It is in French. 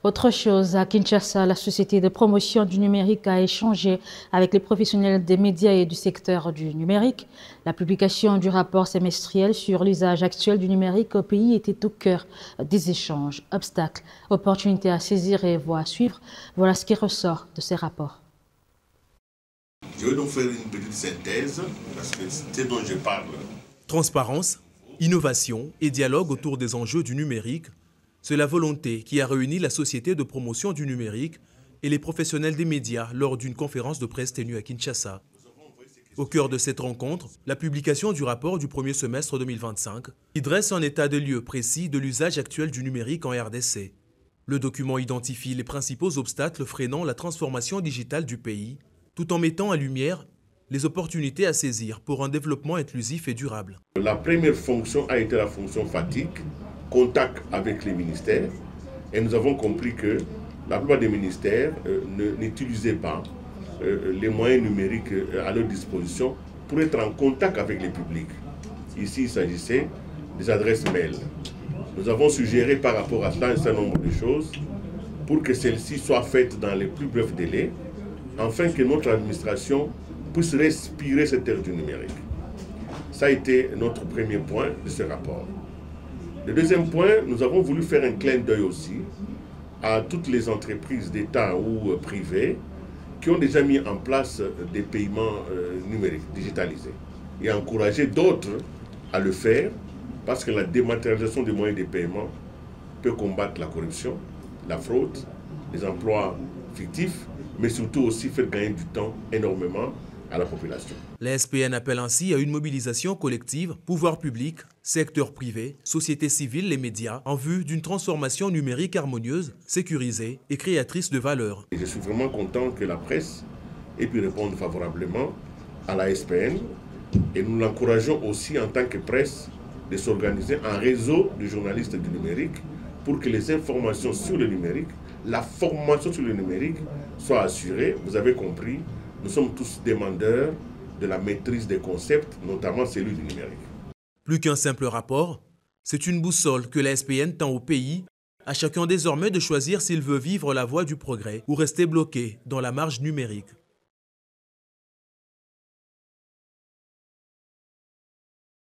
Autre chose, à Kinshasa, la société de promotion du numérique a échangé avec les professionnels des médias et du secteur du numérique. La publication du rapport semestriel sur l'usage actuel du numérique au pays était au cœur des échanges. Obstacles, opportunités à saisir et voies à suivre, voilà ce qui ressort de ces rapports. Je vais donc faire une petite synthèse, parce que c'est ce dont je parle. Transparence, innovation et dialogue autour des enjeux du numérique, c'est la volonté qui a réuni la Société de promotion du numérique et les professionnels des médias lors d'une conférence de presse tenue à Kinshasa. Au cœur de cette rencontre, la publication du rapport du premier semestre 2025 qui dresse un état de lieu précis de l'usage actuel du numérique en RDC. Le document identifie les principaux obstacles freinant la transformation digitale du pays, tout en mettant en lumière les opportunités à saisir pour un développement inclusif et durable. La première fonction a été la fonction fatigue, contact avec les ministères, et nous avons compris que la plupart des ministères n'utilisaient pas les moyens numériques à leur disposition pour être en contact avec les publics. Ici, il s'agissait des adresses mail. Nous avons suggéré par rapport à cela un certain nombre de choses pour que celles-ci soient faites dans les plus brefs délais, afin que notre administration puisse respirer cette ère du numérique. Ça a été notre premier point de ce rapport. Le deuxième point, nous avons voulu faire un clin d'œil aussi à toutes les entreprises d'État ou privées qui ont déjà mis en place des paiements numériques digitalisés et encourager d'autres à le faire parce que la dématérialisation des moyens de paiement peut combattre la corruption, la fraude, les emplois fictifs, mais surtout aussi faire gagner du temps énormément à la population. La SPN appelle ainsi à une mobilisation collective, pouvoir public, secteur privé, société civile, les médias, en vue d'une transformation numérique harmonieuse, sécurisée et créatrice de valeur. Et je suis vraiment content que la presse ait pu répondre favorablement à la SPN et nous l'encourageons aussi en tant que presse de s'organiser en réseau de journalistes du numérique pour que les informations sur le numérique, la formation sur le numérique soient assurées. Vous avez compris, nous sommes tous demandeurs de la maîtrise des concepts, notamment celui du numérique. Plus qu'un simple rapport, c'est une boussole que la SPN tend au pays, à chacun désormais de choisir s'il veut vivre la voie du progrès ou rester bloqué dans la marge numérique.